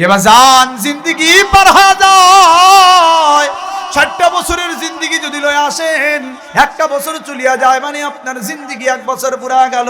এবার যান জিন্দিগি পার হয়ে যায়। 60টা বছরের জিন্দিগি যদি লয়ে আসেন, একটা বছর চলিয়া যায় মানে আপনার জিন্দিগি 1 বছর পুরা গেল।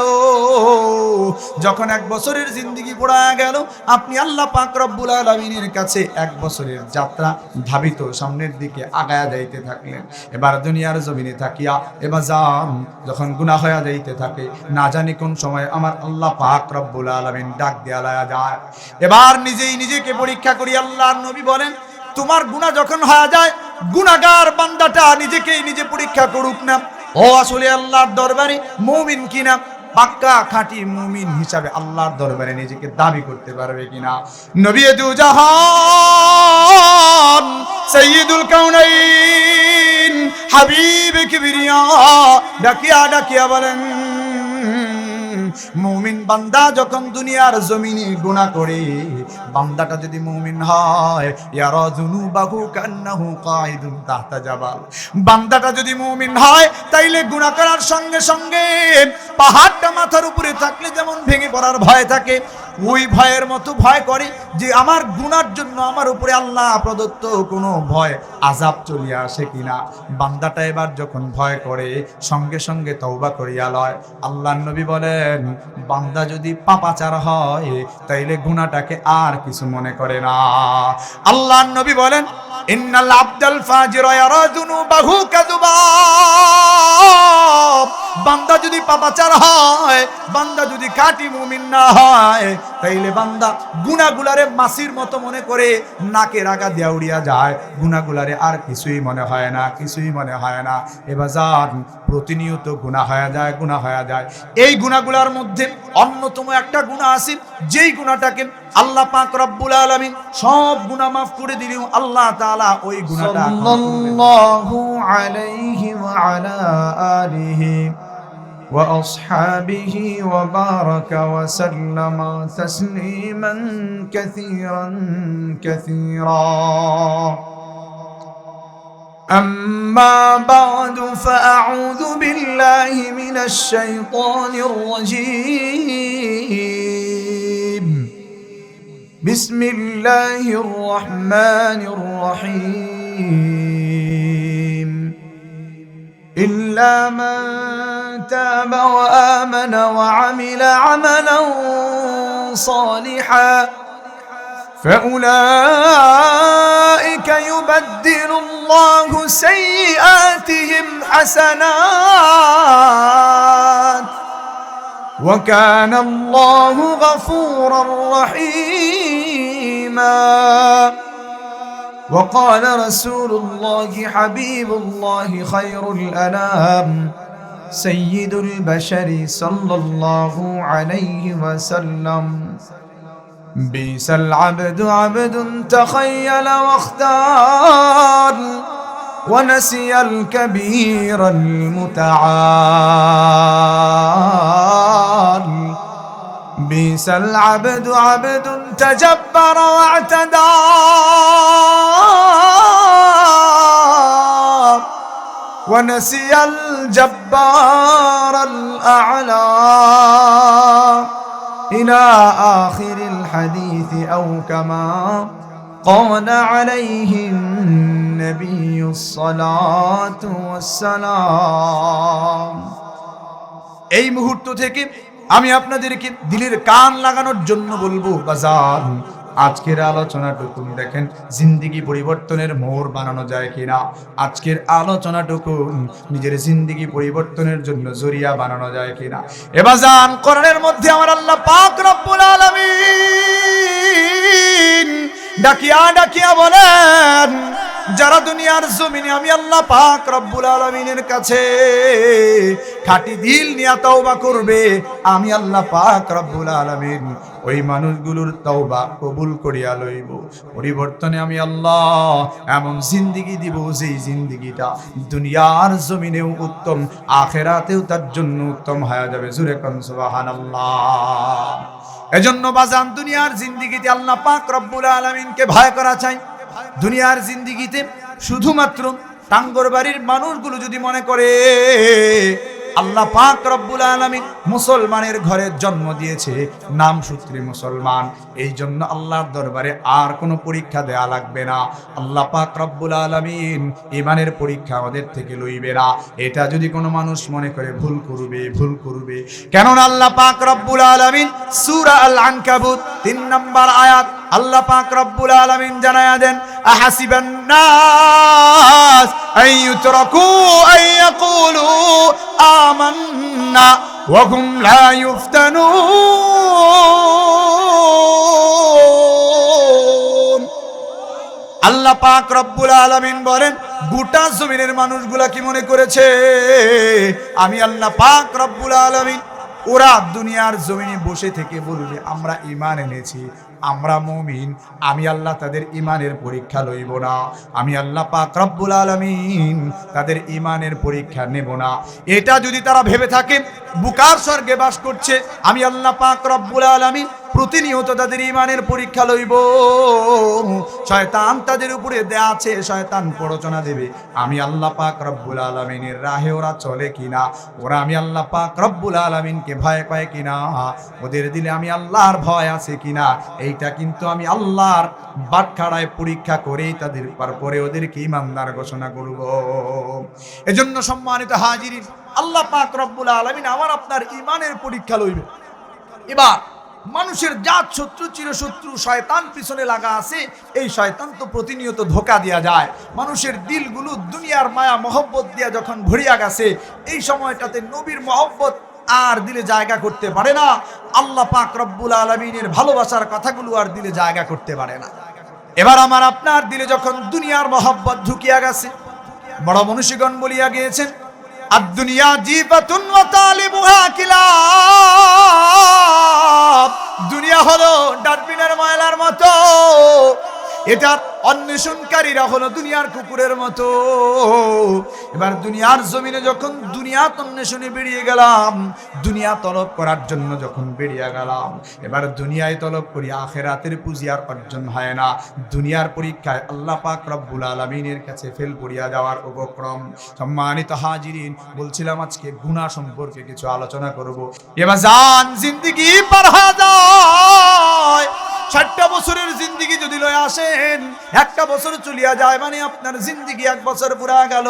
যখন 1 বছরের জিন্দিগি পুরা গেল, আপনি আল্লাহ পাক রব্বুল আলামিনের কাছে 1 বছরের যাত্রা ধাবিত সামনের দিকে আগায়া যাইতে থাকলেন। এবার দুনিয়ার জমিনে থাকিয়া এবার যান যখন গুনাহ হয়ে যাইতে থাকে, না জানি কোন সময় আমার আল্লাহ পাক রব্বুল আলামিন ডাক দিয়া লয়া যায়। এবার নিজেই নিজেকে পরীক্ষা করি। আল্লাহর নবী বলেন, তোমার গুনাহ যখন হয়ে যায়, গুনাহগার বান্দাটা নিজেকেই নিজে পরীক্ষা করুক না, ও আসলে আল্লাহর দরবারে মুমিন কিনা, পাক্কা খাঁটি মুমিন হিসাবে আল্লাহর দরবারে নিজেকে দাবি করতে পারবে কিনা। নবী দু জাহান সাইয়্যিদুল কাউনাইন হাবিবে কিবরিয়া ডাকিয়া ডাকিয়া বলেন, মুমিন বান্দা যখন দুনিয়ার জমিনে গুনাহ করে, বান্দাটা যদি মুমিন হয়, ইয়ারা যুনুবাহু কান্নাহু কাইদুন তাহতা জাবাল, বান্দাটা যদি মুমিন হয় তাইলে গুনাহ করার সঙ্গে সঙ্গে পাহাড়টা মাথার উপরে থাকলে যেমন ভেঙে পড়ার ভয় থাকে, ওই ভয়ের মতো ভয় করে যে আমার গুনার জন্য আমার উপরে আল্লাহ প্রদত্ত কোনো ভয় আযাব চলিয়া আসে কিনা। বান্দাটা এবার যখন ভয় করে সঙ্গে সঙ্গে তওবা করিয়া লয়। আল্লাহর নবী বলেন, বান্দা যদি পাপাচার হয় তাইলে গুনাহটাকে আর কিছু মনে করে না। আল্লাহর নবী বলেন, ইন্নাল আবদাল ফাজিরা ইয়ারা যুনুবাহু কাযুবাব, বান্দা যদি পাপাচার হয়, বান্দা যদি খাঁটি মুমিন না হয়, তাইলে বান্দা গুনাহগুলারে মাছির মতো মনে করে নাকের আগা দিয়া উড়িয়া যায়, গুনাহগুলারে আর কিছুই মনে হয় না, কিছুই মনে হয় না। এবার যান প্রতিনিয়ত গুনাহ হয়ে যায়, গুনাহ হয়ে যায়। এই গুনাহগুলার মধ্যে অন্যতম একটা গুনাহ আছে, যেই গুনাহটাকে আল্লাহ পাক রব্বুল আলামিন সব গুনাহ মাফ করে দিলেও আল্লাহ তাআলা ওই গুনাহটা সাল্লাল্লাহু আলাইহি ওয়া আলা আলিহি وأصحابه وبارك وسلم تسليما كثيرا كثيرا. أما بعد فأعوذ بالله من الشيطان الرجيم. بسم الله الرحمن الرحيم. إلا من تاب وآمن وعمل عملا صالحا فأولئك يبدل الله سيئاتهم حسنات وكان الله غفورا رحيما. وقال رسول الله حبيب الله خير الأنام سيد البشر صلى الله عليه وسلم بئس العبد عبد تخيل واختار ونسي الكبير المتعال. بئس العبد عبد تجبر واعتدى ونسي الجبار الأعلى إلى آخر الحديث أو كما قال عليه النبي الصلاة والسلام. এই মুহূর্ত থেকে আমি আপনাদেরকে দিলের কান লাগানোর জন্য বলবো, বাজার আজকের আলোচনাটুকু দেখেন জিন্দিগি পরিবর্তনের মোড় বানানো যায় কিনা। আজকের আলোচনাটুকু নিজের জিন্দিগি পরিবর্তনের জন্য জরিয়া বানানো যায় কিনা। এবার যান কোরআনের মধ্যে আমার আল্লাহ পাক রব্বুল আলামিন ডাকিয়া ডাকিয়া বলেন, যারা দুনিয়ার জমিনে আমি আল্লাহ পাক রব্বুল আলামিনের কাছে খাঁটি দিল নিয়ে তওবা করবে, আমি আল্লাহ পাক রব্বুল আলামিন ওই মানুষগুলোর তওবা কবুল করিয়া লইব। পরিবর্তনে আমি আল্লাহ এমন জিন্দিগি দিব, যেই জিন্দিগিটা দুনিয়ার জমিনেও উত্তম, আখিরাতেও তার জন্য উত্তম হয়ে যাবে। জোরে কোন সুবহানাল্লাহ। এজন্য বাজান দুনিয়ার জিন্দিগিতে আল্লাহ পাক রব্বুল আলামিনকে ভয় করা চাই। দুনিয়ার জিন্দিগিতে শুধুমাত্র টাঙ্গর বাড়ির মানুষগুলো যদি মনে করে আল্লাহ পাক রব্বুল আলামিন মুসলমানের ঘরে জন্ম দিয়েছে, নাম সূত্রে মুসলমান। এই জন্য আল্লাহর দরবারে আর কোনো পরীক্ষা দেয়া লাগবে না। আল্লাহ পাক রব্বুল আলামিন ঈমানের পরীক্ষা আমাদের থেকে লইবে না। এটা যদি কোনো মানুষ মনে করে ভুল করবে। কেননা আল্লাহ পাক রব্বুল আলামিন সূরা আল আনকাবুত 3 নম্বর আয়াত আল্লাহ পাক রব্বুল আলামিন জানায়া দেন, আহাসিবান নাস আইয়ুতরাকু আইয়াকুলু আমান্না ওয়া হুম লা ইফতানুন। আল্লাহ পাক রব্বুল আলামিন বলেন, গোটা জমিনের মানুষগুলা কি মনে করেছে আমি আল্লাহ পাক রব্বুল আলামিন, ওরা দুনিয়ার জমিনে বসে থেকে বলবে আমরা ঈমান এনেছি, আমরা মুমিন, আমি আল্লাহ তাদের ঈমানের পরীক্ষা লইব না, আমি আল্লাহ পাক রব্বুল আলামিন তাদের ঈমানের পরীক্ষা নেব না। এটা যদি তারা ভেবে থাকে বুকার স্বর্গে বাস করছে, আমি আল্লাহ পাক রব্বুল আলামিন প্রতিনিয়ত তাদের ঈমানের পরীক্ষা লইব। শয়তান তাদের উপরে দেয়া আছে, শয়তান প্ররোচনা দেবে আমি আল্লাহ পাক রব্বুল আলামিনের রাহে ওরা চলে কিনা, ওরা আমি আল্লাহ পাক রব্বুল আলামিনকে ভয় পায় কিনা, ওদের দিলে আমি আল্লাহর ভয় আছে কিনা। এইটা কিন্তু আমি আল্লাহর বাটখারায় পরীক্ষা করেই তাদের পরে ওদেরকে ঈমানদার ঘোষণা করব। এজন্য সম্মানিত হাজিরিন, আল্লাহ পাক রব্বুল আলামিন আমার আপনার ঈমানের পরীক্ষা লইবে। এবার মানুষের জাত শত্রু চিরশত্রু শয়তান পিছনে লাগা আছে, এই শয়তান তো প্রতিনিয়ত ধোঁকা দেয়া যায়। মানুষের দিলগুলো দুনিয়ার মায়া মহব্বত দিয়া যখন ভরিয়া গেছে, এই সময়টাতে নবীর মহব্বত আর দিলে জায়গা করতে পারে না, আল্লাহ পাক রব্বুল আলামিনের ভালোবাসার কথাগুলো আর দিলে জায়গা করতে পারে না। এবার আমার আপনার দিলে যখন দুনিয়ার মহব্বত ঢুকিয়া গেছে, বড় মনীষীগণ বলিয়া গিয়েছেন, আদ-দুনিয়া জিবাতুন ওয়া তালিবুহা কিলাব। দুনিয়া হলো ডাস্টবিনের ময়লার মতো, এটার অন্বেষণকারীরা হলো দুনিয়ার কুকুরের মতো। এবার দুনিয়ার জমিনে যখন দুনিয়া অন্বেষণে বেরিয়ে গেলাম, দুনিয়া তলব করার জন্য যখন বেরিয়ে গেলাম, এবার দুনিয়ায় তলব করি, আখিরাতের পুঁজি আর অর্জন হয় না। দুনিয়ার পরীক্ষায় আল্লাহ পাক রব্বুল আলামিনের কাছে ফেল পড়িয়া যাওয়ার উপক্রম। সম্মানিত হাজিরিন, বলছিলাম আজকে গুনাহ সম্পর্কে কিছু আলোচনা করব। এবার জান জিন্দেগি পার হয়ে যায়, 60টা বছরের জিন্দেগি যদি লয়ে আসেন, একটা বছর চলিয়া যায় মানে আপনার জিন্দেগি 1 বছর পুরা গেল।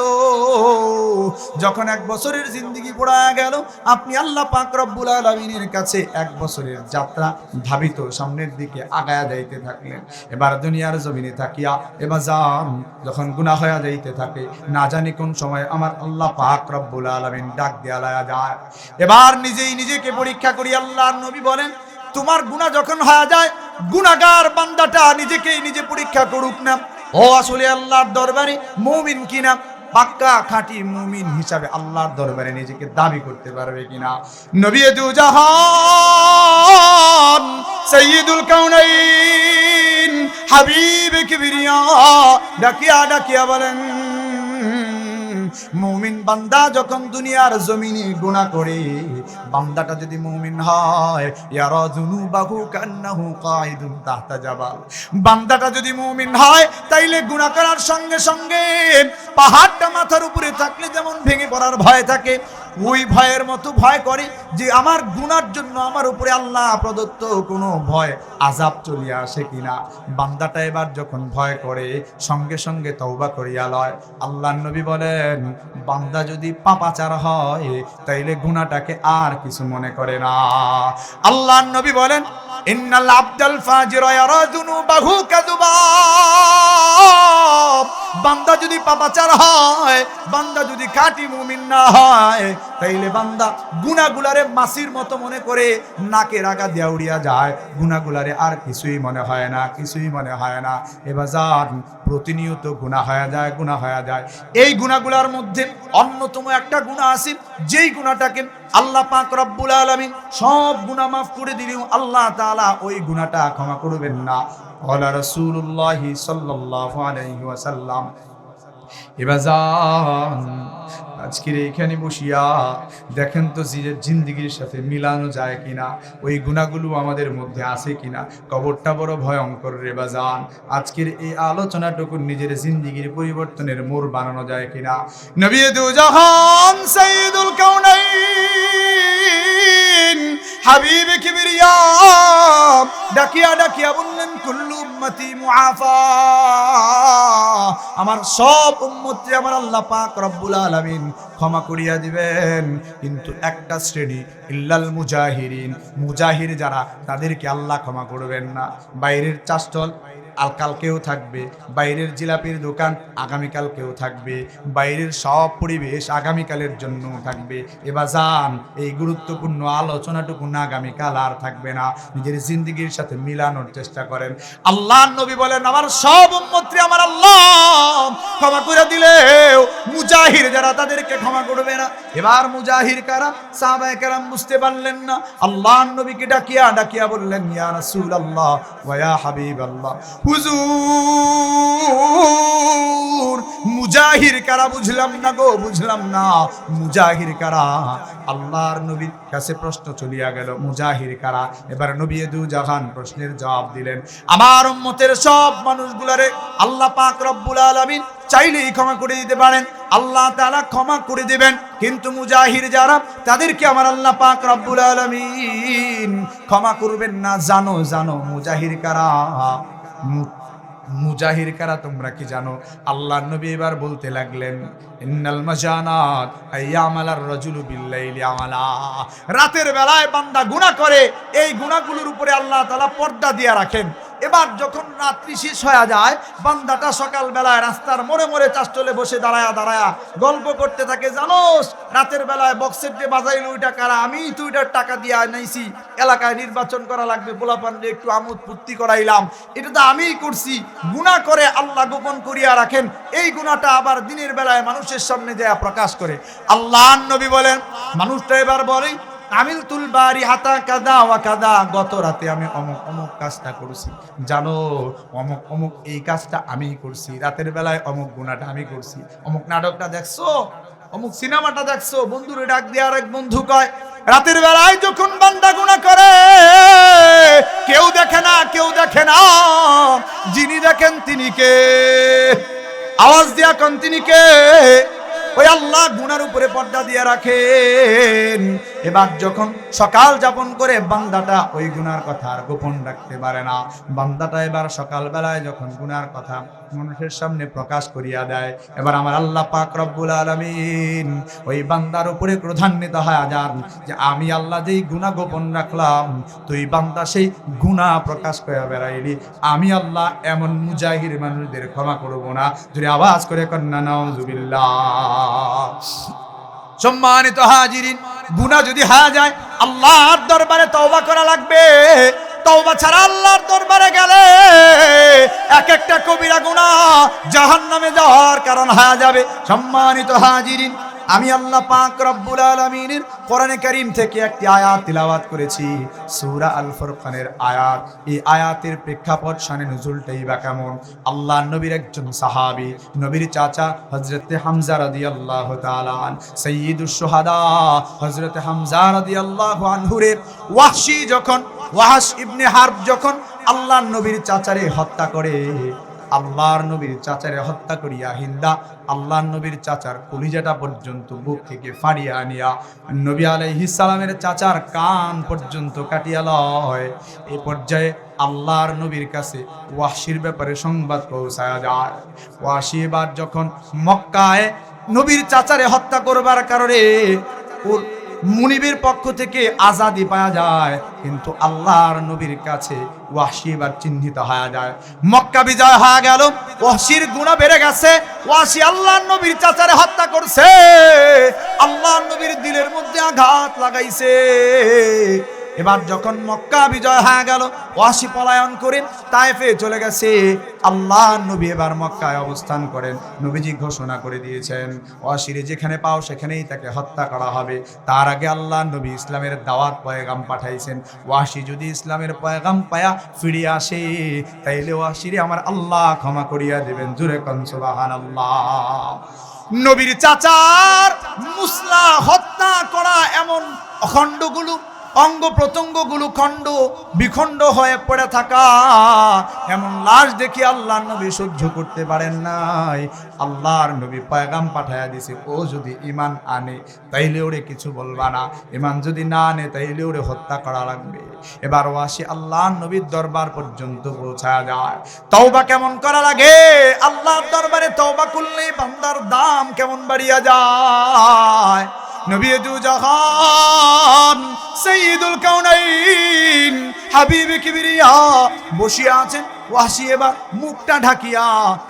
যখন 1 বছরের জিন্দেগি পুরা গেল, আপনি আল্লাহ পাক রব্বুল আলামিনের কাছে 1 বছরের যাত্রা ধাবিত সামনের দিকে আগায়া যাইতে থাকলেন। এবার দুনিয়ার জমিনে থাকিয়া এবার যান যখন গুনাহ হয়ে যাইতে থাকে, না জানি কোন সময় আমার আল্লাহ পাক রব্বুল আলামিন ডাক দিয়া লয়া যায়। এবার নিজেই নিজেকে পরীক্ষা করি। আল্লাহর নবী বলেন, তোমার গুনাহ যখন হয়ে যায়, গুনাহগার বান্দাটা নিজেকেই নিজে পরীক্ষা করুক না, ও আসলে আল্লাহর দরবারে মুমিন কিনা, পাক্কা খাঁটি মুমিন হিসাবে আল্লাহর দরবারে নিজেকে দাবি করতে পারবে কিনা। নবী দু জাহান সাইয়্যিদুল কাউনাইন হাবিব কিবরিয়া ডাকিয়া বলেন, মুমিন বান্দা যখন দুনিয়ার জমিনে গুনাহ করে, বান্দাটা যদি মুমিন হয়, ইয়ারা যুনুবাহু কান্নাহু কাইদুন তাহতা জাবাল, বান্দাটা যদি মুমিন হয় তাইলে গুনাহ করার সঙ্গে সঙ্গে পাহাড়টা মাথার উপরে থাকলে যেমন ভেঙে পড়ার ভয় থাকে, ওই ভয়ের মতো ভয় করে যে আমার গুনার জন্য আমার উপরে আল্লাহ প্রদত্ত কোনো ভয় আযাব চলিয়া আসে কিনা। বান্দাটা এবার যখন ভয় করে সঙ্গে সঙ্গে তওবা করিয়া লয়। আল্লাহর নবী বলেন, বান্দা যদি পাপাচার হয় তাইলে গুনাহটাকে আর কিছু মনে করে না। আল্লাহর নবী বলেন, ইন্নাল আবদাল ফাজিরা ইয়ারা যুনুবাহু কাযুবাব। বান্দা যদি পাপাচার হয়, বান্দা যদি খাঁটি মুমিন না হয়, তাইলে বান্দা গুনাহগুলারে মাছির মতো মনে করে নাকে রাগা দিয়া উড়িয়া যায়, গুনাহগুলারে আর কিছুই মনে হয় না, কিছুই মনে হয় না। এবার যান প্রতিনিয়ত গুনাহ হয়ে যায়। এই গুনাহগুলার মধ্যে অন্যতম একটা গুনাহ আছে, যেই গুনাহটাকে আল্লাহ পাক রব্বুল আলামিন সব গুনাহ মাফ করে দিলেও আল্লাহ তাআলা ওই গুনাহটা ক্ষমা করবেন না। ওয়ালা রাসূলুল্লাহি সাল্লাল্লাহু আলাইহি ওয়াসাল্লাম, এবার যান আজকের এইখানে বসিয়া দেখেন তো জিন্দিগির সাথে মিলানো যায় কিনা, ওই গুণাগুলো আমাদের মধ্যে আছে কিনা। কবরটা বড় ভয়ঙ্কর রে বাজান। আজকের এই আলোচনাটুকু নিজের জিন্দিগির পরিবর্তনের মোড় বানানো যায় কিনা। নবী দু জাহান সাইয়্যিদুল কাউনাইন হাবিব কিবরিয়া ডাকিয়া ডাকিয়া বললেন, কুল্লু উম্মতি মুআফা, আমার সব উম্মতকে আমার আল্লাহ পাক রব্বুল আলামিন ক্ষমা করিয়া দিবেন, কিন্তু একটা শ্রেণী, ইল্লাল মুজাহিরিন, মুজাহির যারা, তাদেরকে আল্লাহ ক্ষমা করবেন না। বাইরের চাষটল কালকেও থাকবে, বাইরের জিলাপির দোকান আগামীকালকেও থাকবে, বাইরের সব পরিবেশ আগামীকালের জন্য থাকবে। এবার যান, এই গুরুত্বপূর্ণ আলোচনাটুকু না আগামীকাল আর থাকবে না, নিজের জিন্দিগির সাথে মিলানোর চেষ্টা করেন। আল্লাহর নবী বলেন, আমার সব উম্মতকে আমার আল্লাহ ক্ষমা করে দিলেও মুজাহির যারা, তাদেরকে ক্ষমা করবে না। এবার মুজাহির কারা? সাহাবায়ে কেরাম বুঝতে পারলেন না। আল্লাহর নবীকে ডাকিয়া ডাকিয়া বললেন, ইয়া রাসূলুল্লাহ ওয়া ইয়া হাবিবাল্লাহ, হুজুর মুজাহির কারা? বুঝলাম না গো, বুঝলাম না, মুজাহির কারা? আল্লাহর নবীর কাছে প্রশ্ন চলিয়া গেল, মুজাহির কারা? এবার নবী দু জাহান প্রশ্নের জবাব দিলেন, আমার উম্মতের সব মানুষগুলারে আল্লাহ পাক রব্বুল আলামিন চাইলেই ক্ষমা করে দিতে পারেন, আল্লাহ তাআলা ক্ষমা করে দিবেন, কিন্তু মুজাহির যারা, তাদেরকে আমার আল্লাহ পাক রব্বুল আলামিন ক্ষমা করবেন না। জানো জানো মুজাহির কারা? মুজাহির কারা তোমরা কি জানো? আল্লাহর নবী এবার বলতে লাগলেন, ইন্নাল মাজানাত আইয়ামালার রাজুলু বিল্লাইলি আমালা, রাতের বেলায় বান্দা গুনাহ করে, এই গুনাহগুলোর উপরে আল্লাহ তাআলা পর্দা দিয়ে রাখেন। এবার যখন রাত্রি শেষ হয়ে যায়, বান্দাটা সকাল বেলায় রাস্তার মোড়ে মোড়ে চাষটলে বসে দাঁড়ায়া দাঁড়ায়া গল্প করতে থাকে, জানোস রাতের বেলায় বক্সের যে বাজাইলো ওইটা কারা? আমি তো ওইটার টাকা দিয়ে আনাইছি, এলাকায় নির্বাচন করা লাগবে, পোলাপানরে একটু আমোদ ফুর্তি করাইলাম, এটা তো আমিই করছি। গুনাহ করে আল্লাহ গোপন করিয়া রাখেন, এই গুনাহটা আবার দিনের বেলায় মানুষের সামনে যায় প্রকাশ করে। আল্লাহর নবী বলেন, মানুষটা এবার বলে, আমিলতুল বারিহাতা কাদা ওয়া কাদা, গত রাতে আমি অমুক অমুক কাজটা করছি, জানো অমুক অমুক এই কাজটা আমি করছি, রাতের বেলায় অমুক গুনাহটা আমি করছি, অমুক নাটকটা দেখছো, অমুক সিনেমাটা দেখছো। বন্ধুরে ডাক দিয়ে আরেক বন্ধু কয়, রাতের বেলায় যখন বান্দা গুনাহ করে, কেউ দেখে না, কেউ দেখে না, যিনি দেখেন তিনি কে? আওয়াজ দিয়া কোন তিনি কে? ওই আল্লাহ গুনার উপরে পর্দা দিয়ে রাখেন। এবার যখন সকাল যাপন করে বান্দাটা ওই গুনার কথা আর গোপন রাখতে পারে না, বান্দাটা এবার সকাল বেলায় যখন গুনার কথা মানুষের সামনে প্রকাশ করিয়া দেয়, এবার আমার আল্লাহ পাক রব্বুল আলামিন ওই বান্দার উপরে ক্রোধান্বিত হয়ে যান যে আমি আল্লাহ যেই গুনাহ গোপন রাখলাম, তুই বান্দা সেই গুনাহ প্রকাশ করে বেড়াইলি, আমি আল্লাহ এমন মুজাহির মানুষদের ক্ষমা করব না। যদি আওয়াজ করে কন্যা নাউজুবিল্লাহ। সম্মানিত হাজিরিন, গুনাহ যদি হয়ে যায় আল্লাহর দরবারে তওবা করা লাগবে। তওবা ছাড়া আল্লাহর দরবারে গেলে এক একটা কবিরা গুনাহ জাহান্নামে যাওয়ার কারণ হয়ে যাবে। সম্মানিত হাজিরিন, আমি আল্লাহ পাক রব্বুল আলামিনের কোরআনে কারীম থেকে একটি আয়াত তিলাওয়াত করেছি, সূরা আল ফুরকানের আয়াত। এই আয়াতের প্রেক্ষাপট শানে নুজুলটাই বা কেমন? আল্লাহ নবীর একজন সাহাবী, নবীর চাচা হযরতে হামজা রাদিয়াল্লাহু তাআলা আন, সাইয়্যিদুশ শুহাদা হযরতে হামজা রাদিয়াল্লাহু আনহুরে ওয়াহশ ইবনে হারব যখন আল্লাহর নবীর চাচারে হত্যা করে, আল্লাহর নবীর চাচারে হত্যা করিয়া হিন্দা আল্লাহর নবীর চাচার কলিজাটা পর্যন্ত বুক থেকে ফাড়িয়া আনিয়া নবী আলাইহিস সালামের চাচার কান পর্যন্ত কাটিয়া লয়। এই পর্যায়ে আল্লাহর নবীর কাছে ওয়াহশির ব্যাপারে সংবাদ পৌঁছায়া যায়। ওয়াহশি এবার যখন মক্কায় নবীর চাচারে হত্যা করবার কারণে ওর মুনিবের পক্ষ থেকে আজাদি পাওয়া যায়, কিন্তু আল্লাহর নবীর কাছে ওয়াহশি এবার চিহ্নিত হয়ে যায়। মক্কা বিজয় হয়ে গেল, ওয়াহশির গুনাহ বেড়ে গেছে, ওয়াহশি আল্লাহর নবীর চাচারে হত্যা করছে, আল্লাহর নবীর দিলের মধ্যে আঘাত লাগাইছে। এবার যখন মক্কা বিজয় হয়ে গেল, ওয়াহশি পলায়ন করেন তায়েফে চলে গেছে। আল্লাহর নবী এবার মক্কায় অবস্থান করেন। নবীজি ঘোষণা করে দিয়েছেন, ওয়াহশিরে যেখানে পাও সেখানেই তাকে হত্যা করা হবে। তার আগে আল্লাহর নবী ইসলামের দাওয়াত পয়গাম পাঠাইছেন, ওয়াহশি যদি ইসলামের পয়গাম পায়া ফিরে আসে তাইলে ওয়াহশিরে আমার আল্লাহ ক্ষমা করিয়া দেবেন। জোরে কোন সুবহানাল্লাহ। নবীর চাচার মুসলা হত্যা করা এমন অখণ্ডগুলো অঙ্গ প্রত্যঙ্গগুলো খণ্ড বিখণ্ড হয়ে পড়ে থাকা এমন লাশ দেখি আল্লাহর নবী সহ্য করতে পারেন নাই। আল্লাহর নবী পয়গাম পাঠায়া দিছে, ও যদি ঈমান আনে তাইলে ওরে কিছু বলবা না, ঈমান যদি না আনে তাইলে ওরে হত্যা করা লাগবে। এবার ওয়াসি আল্লাহর নবীর দরবার পর্যন্ত পৌঁছায়া যায়। তওবা কেমন করা লাগে, আল্লাহর দরবারে তওবা করলে বান্দার দাম কেমন বাড়িয়া যায়। নবী দু জাহান সাইয়্যিদুল কাউনাইন হাবিবে কিবরিয়া বসিয়া আছেন। ওয়াসি এবার মুখটা ঢাকিয়া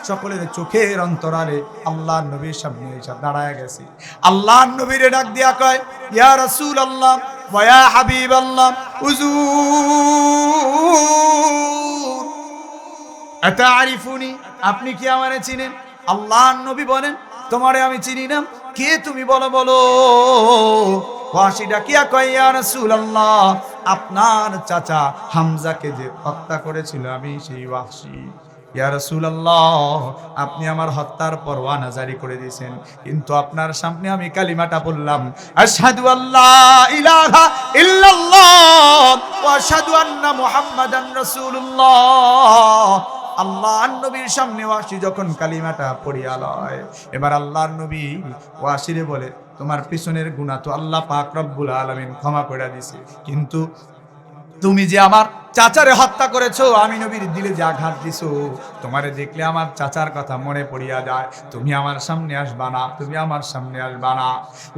সকলের চোখের অন্তরালে আল্লাহর নবীর সামনে এসে দাঁড়ায় গেছে। আল্লাহর নবীরে ডাক দিয়া কয়, ইয়া রাসূলুল্লাহ ওয়া ইয়া হাবিবাল্লাহ হুজুর আতারিফুনি, আপনি কি আমারে চিনেন? আল্লাহর নবী বলেন, তোমারে আমি চিনি না, কে তুমি বলো বলো। ওয়াসি ডাকিয়া কয়, ইয়া রাসূলুল্লাহ আপনার চাচা হামজাকে যে হত্যা করেছিল আমি সেই ওয়াসি। ইয়া রাসূলুল্লাহ আপনি আমার হত্যার পরওয়ানা জারি করে দিয়েছেন, কিন্তু আপনার সামনে আমি কালিমাটা বললাম, আশহাদু আল্লা ইলাহা ইল্লাল্লাহ ওয়া আশহাদু আন্না মুহাম্মাদান রাসূলুল্লাহ। আল্লাহর নবীর সামনে ওয়াসি যখন কালিমাটা পড়িয়া লয়, এবার আল্লাহর নবী ওয়াসিরে বলে, তোমার পিছনের গুনাহ তো আল্লাহ পাক রব্বুল আলামিন ক্ষমা করে দিয়েছে, কিন্তু তুমি যে আমার চাচারে হত্যা করেছো, আমি নবীর দিলে যে আঘাত দিছো, তোমারে দেখলে আমার চাচার কথা মনে পড়িয়া যায়, তুমি আমার সামনে আসবা না, তুমি আমার সামনে আসবা না।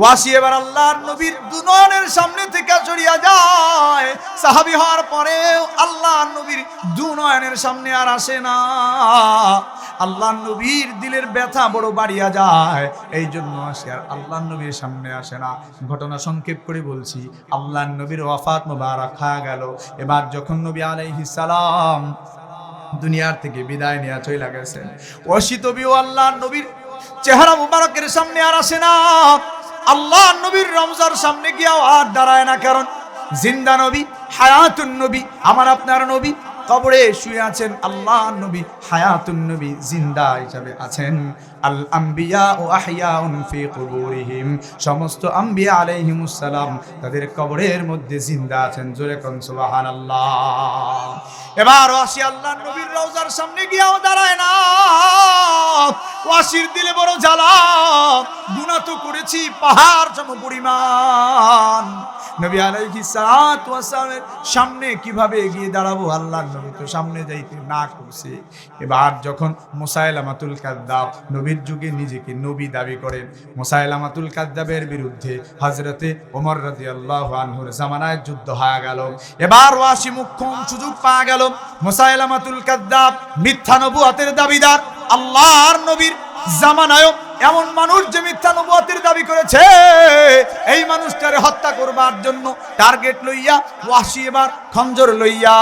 ওয়াসি এবার আল্লাহর নবীর দুনয়নের সামনে থেকে সরিয়া যায়। সাহাবী হওয়ার পরেও আল্লাহর নবীর দুনয়নের সামনে আর আসে না। আল্লাহর নবীর দিলের ব্যথা বড় বাড়িয়া যায়, এই জন্য আসে আর আল্লাহর নবীর সামনে আসে না। ঘটনা সংক্ষেপ করে বলছি, আল্লাহর নবীর ওয়াফাত মুবারক হয়ে গেল। এবার যখন নবী আলাইহিস সালাম দুনিয়ার থেকে বিদায় নিয়ে চলে গেছেন, ওয়াসি তবিও আল্লাহর নবীর চেহারা মুবারকের সামনে আর আসে না। আল্লাহর নবীর রওজার সামনে গিয়েও আর দাঁড়ায় না, কারণ জিন্দা নবী, হায়াতুন নবী, আমার আপনার নবী কবরে শুয়ে আছেন। আল্লাহর নবী হায়াতুন নবী, জিন্দা হিসাবে আছেন। আল আম্বিয়া ও আহিয়াউন ফি কুবুরিহিম, সমস্ত আম্বিয়া আলাইহিমুস সালাম তাদের কবরের মধ্যে জিন্দা আছেন। জোরে কোন সুবহানাল্লাহ। এবার ওয়াসি আল্লাহর নবীর রওজার সামনে গিয়েও দাঁড়ায় না। ওয়াসির দিলে বড় জ্বালা, গুনাহ তো করেছি পাহাড় সম পরিমাণ। নবী আলাইহিস সালাতু ওয়াস সালামের সামনে কিভাবে এগিয়ে দাঁড়াবো, আল্লাহর নবী তো সামনে যাইতে না করছে। এবার যখন মুসাইলামাতুল কাযযাব নবীর যুগে নিজেকে নবী দাবি করেন, মুসাইলামাতুল কাযযাবের বিরুদ্ধে হযরতে ওমর রাদিয়াল্লাহু আনহুর জামানায় যুদ্ধ হয়ে গেল। এবার ওয়াসি মুখ্যম সুযোগ পাওয়া গেল। মুসাইলামাতুল কাযযাব মিথ্যা নবুয়তের দাবিদার, আল্লাহর নবীর জামানায় এমন মানুষ যে মিথ্যা নবুয়তের দাবি করেছে, এই মানুষটারে হত্যা করবার জন্য টার্গেট লইয়া ওয়াসি এবার খঞ্জর লইয়া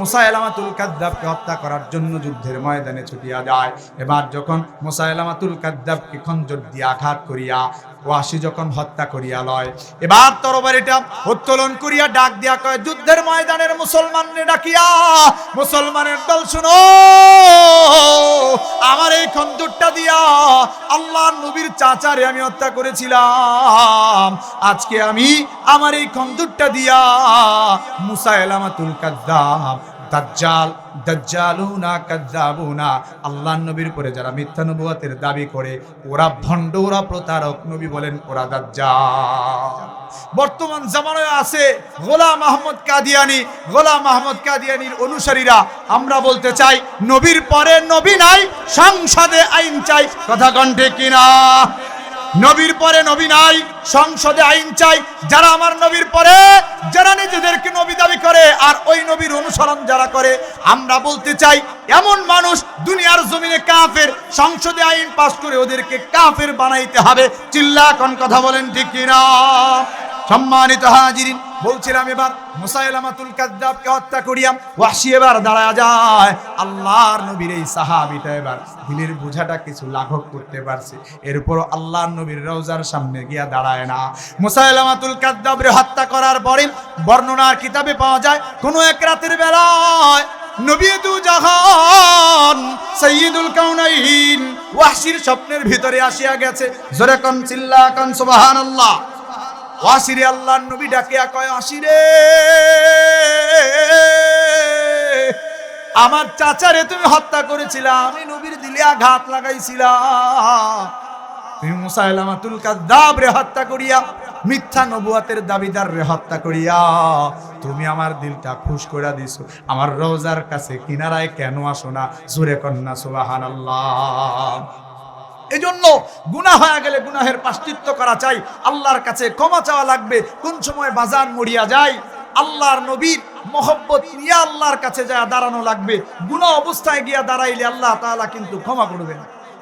মুসাইলামাতুল কাযযাবকে হত্যা করার জন্য যুদ্ধের ময়দানে ছুটিয়া যায়। এবার যখন মুসাইলামাতুল কাযযাবকে খঞ্জর দিয়ে আঘাত করিয়া ওয়াসি যখন হত্যা করিয়া লয়, এবার তরবারিটা উত্তোলন করিয়া ডাক দিয়া কয়, যুদ্ধের ময়দানের মুসলমানরে ডাকিয়া, মুসলমানের দল শুনো, আমার এই খঞ্জরটা দিয়া আল্লাহর নবীর চাচারে আমি হত্যা করেছিলাম, আজকে আমি আমার এই খঞ্জরটা দিয়া মুসাইলামাতুল কাযযাব, দাজ্জাল, দাজ্জালুনা কাযযাবুনা, আল্লাহর নবীর পরে যারা মিথ্যা নবুয়তের দাবি করে, ওরা ভণ্ড, ওরা প্রতারক। নবী বলেন ওরা দাজ্জাল। বর্তমান জামানায় আছে গোলাম আহমদ কাদিয়ানী, গোলাম আহমদ কাদিয়ানীর অনুসারীরা। আমরা বলতে চাই, নবীর পরে নবী নাই, সংসদে আইন চাই। কথা কণ্ঠে কিনা? নবীর পরে নবী নাই, সংসদে আইন চাই। যারা আমার নবীর পরে, যারা নিজেদেরকে নবী দাবি করে আর ওই নবীর অনুসরণ যারা করে, আমরা বলতে চাই এমন মানুষ দুনিয়ার জমিনে কাফের, সংসদে আইন পাস করে ওদেরকে কাফের বানাইতে হবে। চিল্লা কোন কথা বলেন ঠিক কিনা? সম্মানিত হাজিরিন, বলছিলাম এবার মুসাইলামাতুল কাযযাবকে হত্যা করিয়া ওয়াসি এবার দাঁড়ায় যায়। আল্লাহর নবীর এই সাহাবীটা এবার দিলের বোঝাটা কিছু লাঘব করতে পারছে, এরপর আল্লাহর নবীর রওজার সামনে গিয়া দাঁড়ায় না। মুসাইলামাতুল কাযযাবরে হত্যা করার পরে বর্ণনার কিতাবে পাওয়া যায়, কোন এক রাতের বেলায় নবী দু জাহান সাইয়্যিদুল কাউনাইন ওয়াহশির স্বপ্নের ভিতরে আসিয়া গেছে। জোরে কোন চিল্লা কোন সুবহানাল্লাহ। ওয়াহশিরে আল্লাহর নবী ডাকিয়া কয়, ওয়াহশিরে আমার চাচারে তুমি হত্যা করেছিলা, আমি নবীর দিলে আঘাত লাগাইছিলাম। তুমি মুসাইলামাতুল কাযযাব রে হত্যা করিয়া, মিথ্যা নবুয়তের দাবিদার রে হত্যা করিয়া তুমি আমার দিলটা খুশ করে দিছো। আমার রওজার কাছে কিনারায় কেন আসো না? জোরে কন্যা সুবহানাল্লাহ। এজন্য গুনাহ হয়ে গেলে গুনাহের প্রায়শ্চিত্ত করা চাই, আল্লাহর কাছে ক্ষমা চাওয়া লাগবে। কোন সময় বাজান মরিয়া যায়, আল্লাহর নবীর মহব্বত নিয়ে আল্লাহর কাছে যায় দাঁড়ানো লাগবে। গুনাহ অবস্থায় গিয়া দাঁড়াইলে আল্লাহ তাআলা কিন্তু ক্ষমা করবেন।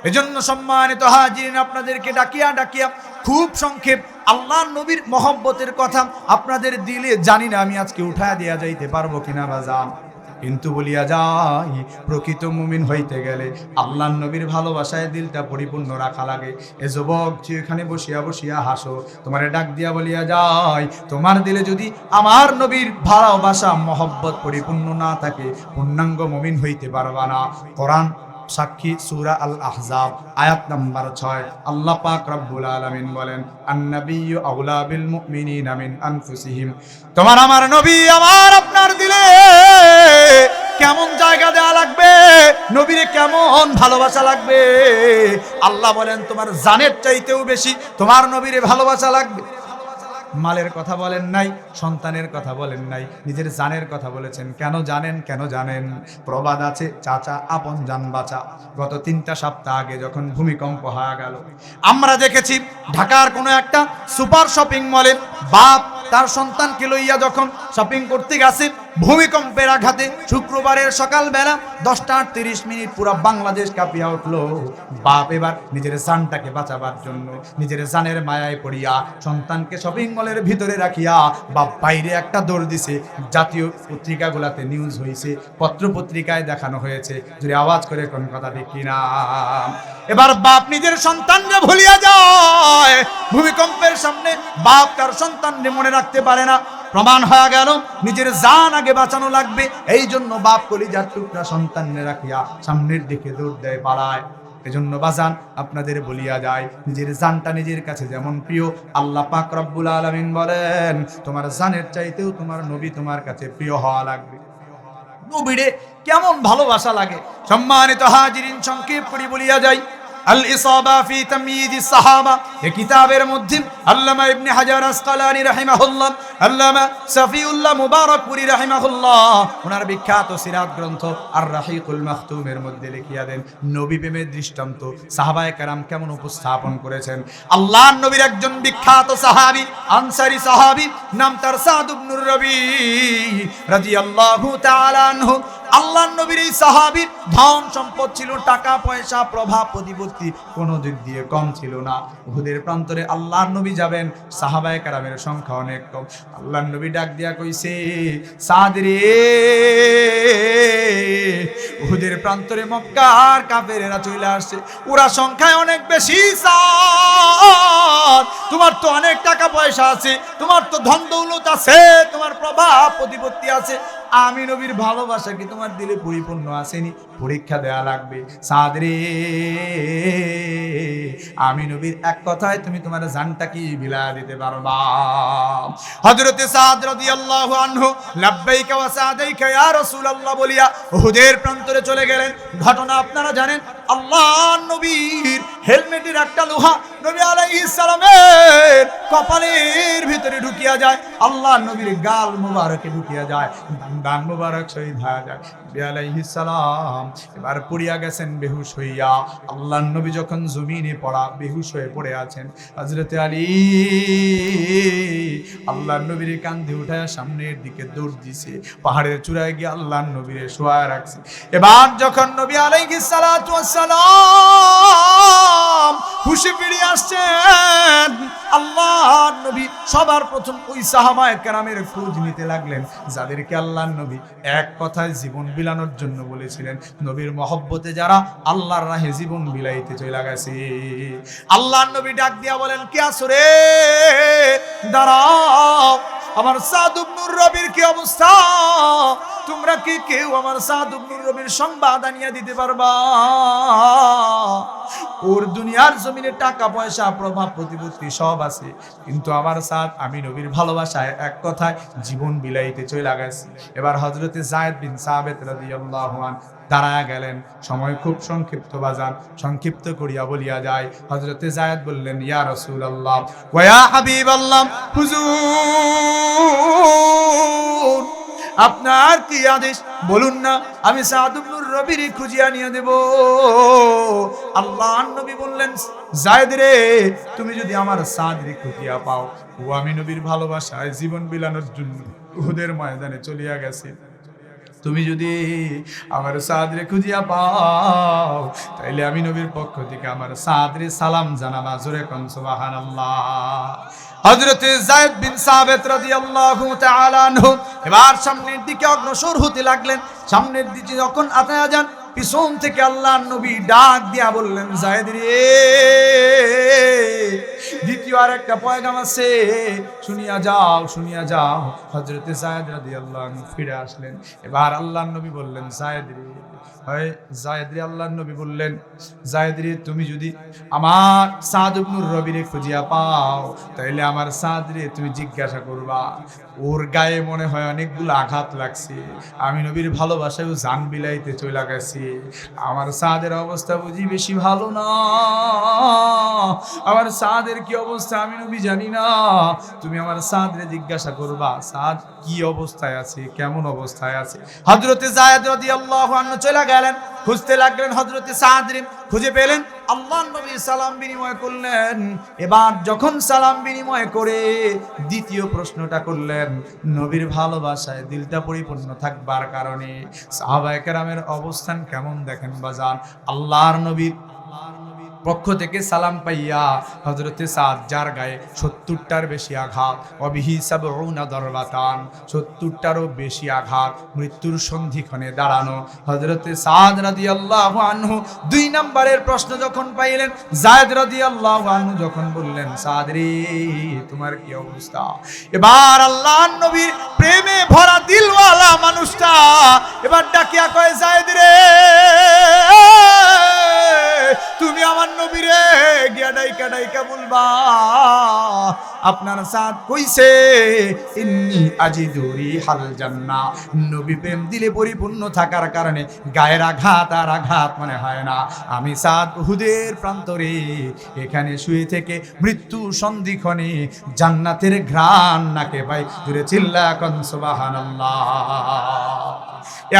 এজন্য সম্মানিত হাজিরিন, আপনাদেরকে ডাকিয়া ডাকিয়া খুব সংক্ষেপ আল্লাহর নবীর মহব্বতের কথা আপনাদের দিলে জানি না আমি আজকে উঠায়া দিয়া যাইতে পারবো কিনা বাজান, কিন্তু বলিয়া যাই প্রকৃত মুমিন হইতে গেলে আল্লাহর নবীর ভালোবাসায় দিলটা পরিপূর্ণ রাখা লাগে। এ যুবক যে এখানে বসিয়া বসিয়া হাসো, তোমারে ডাক দিয়া বলিয়া যাই তোমার দিলে যদি আমার নবীর ভালোবাসা মহব্বত পরিপূর্ণ না থাকে, পূর্ণাঙ্গ মুমিন হইতে পারবা না। কোরআন সাক্ষী, সূরা আল আহজাব আয়াত নাম্বার 6 আল্লাহ পাক রব্বুল আলামিন বলেন, আন-নাবিয়্যু আওলা বিল মুমিনিনা মিন আনফুসিহিম। তোমার আমার নবী আমার আপনার দিলে কেমন জায়গা দেওয়া লাগবে, নবীরে কেমন ভালোবাসা লাগবে। আল্লাহ বলেন তোমার জানের চাইতেও বেশি তোমার নবীরে ভালোবাসা লাগবে। মালের কথা বলেন নাই, সন্তানের কথা বলেন নাই, নিজের জানের কথা বলেছেন। কেন জানেন? কেন জানেন? প্রবাদ আছে, চাচা আপন জান বাঁচা। গত 3টা সপ্তাহ আগে যখন ভূমিকম্প হয়ে গেল, আমরা দেখেছি ঢাকার কোনো একটা সুপার শপিং মলে বাপ তার সন্তানকে লইয়া যখন শপিং করতে গেছে, ভূমিকম্পের আঘাতে শুক্রবারের সকালবেলা 10:30 পুরো বাংলাদেশ কাঁপিয়া উঠলো। বাপ এবার নিজের জানটাকে বাঁচাবার জন্য নিজের জানের মায়ায় পড়িয়া সন্তানকে শপিং মলের ভিতরে রাখিয়া বাপ বাইরে একটা দৌড় দিছে। জাতীয় পত্রিকাগুলাতে নিউজ হয়েছে, পত্র পত্রিকায় দেখানো হয়েছে। যদি আওয়াজ করে কোন কথা ঠিক কিনা? এবার বাপ নিজের সন্তানকে ভুলিয়া যায়। ভূমিকম্পের সামনে বাপ তার সন্তানকে মনে রাখতে পারে না। প্রমাণ হয়ে গেল নিজের জান আগে বাঁচানো লাগবে। এই জন্য বাপ কলিজার টুকরা সন্তানকে রাখিয়া সামনের দিকে দৌড় দেয়, পালায়। এজন্য বাজান আপনাদের বলিয়া যায়, নিজের জানটা নিজের কাছে যেমন প্রিয়, আল্লাহ পাক রব্বুল আলামিন বলেন তোমার জানের চাইতেও তোমার নবী তোমার কাছে প্রিয় হওয়া লাগবে। নবীরে কেমন ভালোবাসা লাগে। সম্মানিত হাজিরিন, সংক্ষেপ করে বলিয়া যায়, আল ইসাবা ফি তাময়িজিস সাহাবা এই কিতাবের মধ্যে আল্লামা ইবনে হাজার আসকালানী রাহিমাহুল্লাহ, আল্লামা সাফিউল্লাহ মুবারকপুরী রাহিমাহুল্লাহ ওনার বিখ্যাত সিরাত গ্রন্থ আর রাহিকুল মাখতুমের মধ্যে লিখিয়া দেন নবী প্রেমের দৃষ্টান্ত সাহাবায়ে কেরাম কেমন উপস্থাপন করেছেন। আল্লাহর নবীর একজন বিখ্যাত সাহাবী, আনসারী সাহাবী, নাম তার সাদ ইবনুর রবি রাদিয়াল্লাহু তাআলা আনহু। আল্লাহর নবীর এই সাহাবীর ধন সম্পদ ছিল, টাকা পয়সা প্রভাব প্রতিপত্তি কোনো দিক দিয়ে কম ছিল না। উহুদের প্রান্তরে আল্লাহর নবী যাবেন, সাহাবায়ে কেরামের সংখ্যা অনেক কম। আল্লাহর নবী ডাক দিয়া কইছে, সাদ রে, উহুদের প্রান্তরে মক্কার কাফেরেরা চলে আসছে, ওরা সংখ্যায় অনেক বেশি। সাদ, তোমার তো অনেক টাকা পয়সা আছে, তোমার তো ধন দৌলত আছে, তোমার প্রভাব প্রতিপত্তি আছে, আমি নবীর ভালোবাসা কি তোমার দিলে পরিপূর্ণ আসেনি? পরীক্ষা দেয়া লাগবে। সাদ রে, আমি নবীর এক কথায় তুমি তোমার জানটা কি বিলায়া দিতে পারবা? হযরতে সাদ রাদিয়াল্লাহু আনহু লাব্বাইকা ওয়া সাদাইকা ইয়া রাসূলুল্লাহ বলিয়া উহুদের প্রান্তরে চলে গেলেন। ঘটনা আপনারা জানেন, আল্লাহর নবীর হেলমেটের একটা লোহা নবী আলাইহিস সালামের কপালের ভিতরে ঢুকিয়া যায়, আল্লাহর নবীর গাল মুবারকে ঢুকিয়া যায়, দান মুবারক শহীদ হয়ে যায়। নবী আলাইহিস সালাম এবার পড়িয়া গেছেন বেহুশ হইয়া। আল্লাহর নবী যখন জমিনে পড়া বেহুশ হয়ে পড়ে আছেন, হযরতে আলী আল্লাহর নবীর কাঁধে উঠায়া সামনের দিকে দৌড় দিছে, পাহাড়ের চূড়ায় গিয়ে আল্লাহর নবীরে শোয়া রাখছে। এবার যখন নবী আলাইহিস সালাতু ওয়াস সালাম হুশে ফিরে আসছেন, আল্লাহর নবী সবার প্রথম ওই সাহাবায়ে কেরামের খোঁজ নিতে লাগলেন যাদেরকে আল্লাহর নবী এক কথায় জীবন বিলানোর জন্য বলেছিলেন। নবীর মহব্বতে যারা আল্লাহর রাহে জীবন বিলাইতে চলে গেছে। আল্লাহর নবী ডাক দিয়া বলেন, কে আছো রে? দাঁড়াও, আমার সাদ ইবনুর রবির কি অবস্থা? তোমরা কি কেউ আমার সাদ ইবনে রবির সংবাদ আনিয়ে দিতে পারবা? ওর দুনিয়ার জমিনে টাকা পয়সা প্রভাব প্রতিপত্তি সব আছে, কিন্তু আমার সাদ আমি নবীর ভালোবাসায় এক কথায় জীবন বিলাইতে চলে গেছে। এবার হযরতে যায়েদ বিন সাবিত রাদিয়াল্লাহু আনহু দাঁড়ায় গেলেন। সময় খুব সংক্ষিপ্ত বাজান, সংক্ষিপ্ত করিয়া বলিয়া যায়। হযরতে যায়েদ বললেন, ইয়া রাসূলুল্লাহ ওয়া ইয়া হাবিবাল্লাহ, হুজুর আপনার কি আদেশ বলুন না, আমি সাদ ইবনে রবির খুঁজিয়া নিয়ে দেব। আল্লাহর নবী বললেন, যায়েদ রে, তুমি যদি আমার সাদরে খুঁজিয়া পাও, ও আমি নবীর ভালোবাসায় জীবন বিলানোর জন্য উহুদের ময়দানে চলিয়া গেছে। তুমি যদি আমার সাদরে খুঁজিয়া পাও, তাইলে আমি নবীর পক্ষ থেকে আমার সাদরে সালাম জানাবা। জোরে কোন সুবহানাল্লাহ। হযরতে যায়েদ বিন সাবিত রাদিয়াল্লাহু তাআলা আনহু এবার সামনের দিকে অগ্রসর হতে লাগলেন। সামনের দিকে যখন আতায়া যান, পিছন থেকে আল্লাহর নবী ডাক দিয়া বললেন, যায়েদ রে, দ্বিতীয় আর একটা পয়গাম আছে, শুনিয়া যাও, শুনিয়া যাও। হযরতে যায়েদ রাদিয়াল্লাহু আনহু ফিরে আসলেন। এবার আল্লাহর নবী বললেন, যায়েদ রে, যায়েদ রে, আল্লাহর নবী বললেন, যায়েদ রে, তুমি যদি আমার সাদ ইবনে রবিরে খুঁজিয়া পাও, তাইলে আমার সাদ রে তুমি জিজ্ঞাসা করবা, ওর গায়ে মনে হয় অনেকগুলো আঘাত লাগছে, আমি নবীর ভালোবাসায়ও জান বিলাইতে চলে গেছি, আমার সাদের অবস্থা বুঝি বেশি ভালো না, আমার সাদের কি অবস্থা আমি নবী জানি না, তুমি আমার সাদরে জিজ্ঞাসা করবা সাদ কি অবস্থায় আছে, কেমন অবস্থায় আছে। হযরতে যায়েদ রাদিয়াল্লাহু আনহু চলে গেলেন, খুঁজতে লাগলেন হযরতে সাদরে, খুঁজে পেলেন। আল্লাহর নবী সালাম বিনিময় করলেন। এবার যখন সালাম বিনিময় করে দ্বিতীয় প্রশ্নটা করলেন, নবীর ভালোবাসায় দিলটা পরিপূর্ণ থাকবার কারণে সাহাবায়ে কেরামের অবস্থান কেমন দেখেন বাজান। আল্লাহর নবীর পক্ষ থেকে সালাম পাইয়া হযরতে সাদ, যার গায়ে ৭০টার বেশি আঘাত, অবিহি সাবউনা দরবাতান, ৭০টারও বেশি আঘাত, মৃত্যুর সন্ধিক্ষণে দাঁড়ানো হযরতে সাদ রাদিয়াল্লাহু আনহু ২ নম্বরের প্রশ্ন যখন পাইলেন, যায়েদ রাদিয়াল্লাহু আনহু যখন বললেন, সাদ রে, তোমার কি অবস্থা। এবার আল্লাহর নবীর প্রেমে ভরা দিলওয়ালা মানুষটা এবার ডাকিয়া কয়, যায়েদ রে, তুমি আমার নবীরে গিয়া ডাইকা ডাইকা বলবা, আপনার সাদ কইছে, ইন্নী আজিদু রিহাল জান্নাহ, নবী প্রেম দিলে পরিপূর্ণ থাকার কারণে গায়ের আঘাত আর আঘাত মনে হয় না। আমি সাদ উহুদের প্রান্তরে এখানে শুয়ে থেকে মৃত্যু সন্ধিক্ষণে জান্নাতের ঘ্রাণ নাকে পাই। জোরে চিল্লা কোন সুবহানাল্লাহ।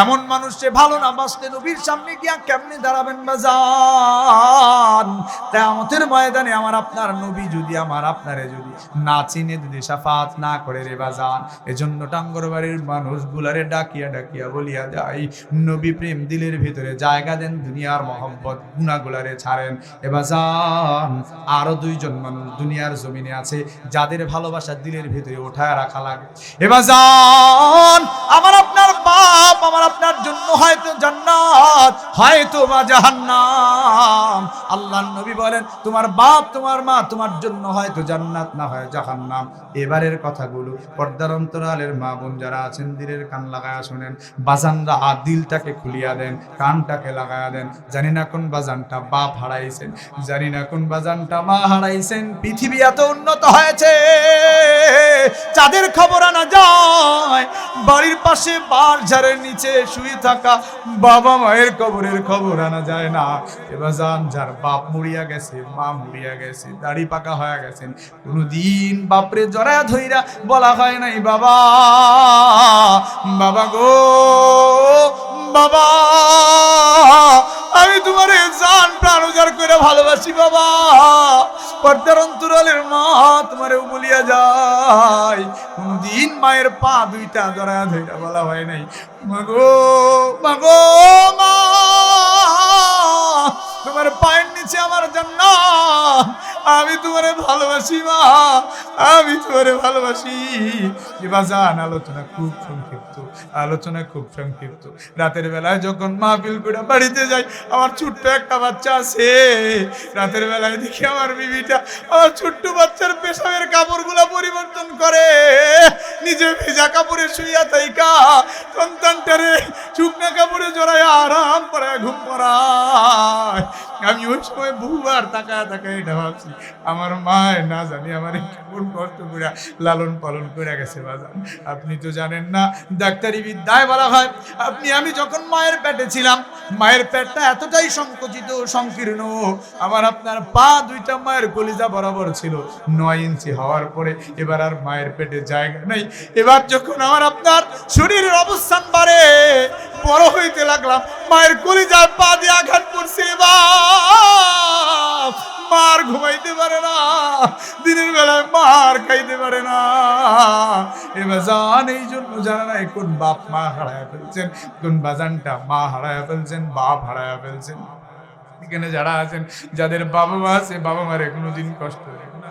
এমন মানুষে ভালো না বাসতে নবীর সামনে গিয়া কেমনে দাঁড়াবেন বাজান। কিয়ামতের ময়দানে আমার আপনার নবী যদি আমার আপনারে যদি না চিনে, যদি শাফাত না করে রে বাজান, এজন্য টাঙ্গর বাড়ির মানুষগুলারে ডাকিয়া ডাকিয়া বলিয়া যায়, নবী প্রেম দিলের ভিতরে জায়গা দেন, দুনিয়ার মহব্বত গুনাহগুলারে ছাড়েন। এ বাজান, আরো 2 জন মানুষ দুনিয়ার জমিনে আছে যাদের ভালোবাসা দিলের ভিতরে ওঠায় রাখা লাগে। এ বাজান, আমার আপনার বাপ আমার আপনার জন্য হয়তো জান্নাত, হয়তো বা জাহান্নাম। আল্লাহর নবী বলেন, তোমার বাপ তোমার মা তোমার জন্য হয়তো জান্নাত, না হয় জাহান্নাম। এবারের কথাগুলো পর্দার অন্তরালের মা বোন যারা আছেন, দিলের কান লাগায়া শুনেন। বাজানরা দিলটাকে খুলিয়া দেন, কানটাকে লাগায়া দেন। জানি না কোন বাজানটা বাপ হারাইছেন, জানি না কোন বাজানটা মা হারাইছেন। পৃথিবী এত উন্নত হয়েছে, যাদের খবর আনা যায়, বাড়ির পাশে বাঁশ ঝাড়ের নিচে শুয়ে থাকা বাবা মায়ের কবরের খবর আনা যায় না। এবার যান, যার বাপ মরিয়া গেছে, মা মরিয়া গেছে, দাড়ি পাকা হয়ে গেছেন, কোনদিন বাপরে জড়ায়া ধইরা বলা হয় নাই, বাবা, বাবা গো, বাবা, আমি তোমারে জান প্রাণ উজাড় করে ভালোবাসি বাবা। পর্দার অন্তরালের মা তোমারে বলিয়া যায়, কোনদিন মায়ের পা 2টা জড়ায়া ধইরা বলা হয় নাই, মাগো, মাগো, মা, তোমার পায়ের নিচে আমার জান্নাত, আমি তোমারে ভালোবাসি মা, আমি তোমারে ভালোবাসি। বাজান, আলোচনা খুব সংক্ষিপ্ত। আলোচনা খুব সংক্ষিপ্ত। রাতের বেলায় যখন মাহফিল করে বাড়িতে যাই, আমার ছোট্ট একটা বাচ্চা আছে, রাতের বেলায় দেখি আমার বিবিটা আমার ছোট্ট বাচ্চার পেশাবের কাপড়গুলা পরিবর্তন করে, নিজে ভেজা কাপড়ে শুইয়া থাইকা সন্তানটারে শুকনা কাপড়ে জড়ায় আরাম করে ঘুম পড়ায়। আমি ওই সময় বহুবার তাকায় তাকায় এটা ভাবছি, আমার মায় না জানি আমার কেমন কষ্ট করে লালন পালন করে গেছে বাজান। আপনি তো জানেন না, ডাক্তারি বিদ্যায় বলা হয়, আমি যখন মায়ের পেটে ছিলাম, মায়ের পেটটা এতটাই সংকুচিত সংকীর্ণ, আমার আপনার পা দুইটা মায়ের কলিজা বরাবর ছিল। 9 ইঞ্চি হওয়ার পরে এবার আর মায়ের পেটে জায়গা নাই। এবার যখন আমার আপনার শরীরের অবস্থান বাড়ে, বড় হইতে লাগলাম, মায়ের কলিজার পা দিয়ে আঘাত করছে। এবার মার ঘুমাইতে পারে না, দিনের বেলায় মার খাইতে পারে না। এবার জান এই জন্য জানা নাই কোন বাপ মা হারায়া ফেলছেন, কোন বাজানটা মা হারায়া ফেলছেন, বাপ হারায়া ফেলছেন। এখানে যারা আছেন, যাদের বাবা মা আছে, বাবা মারে কোনোদিন কষ্ট দেয় না।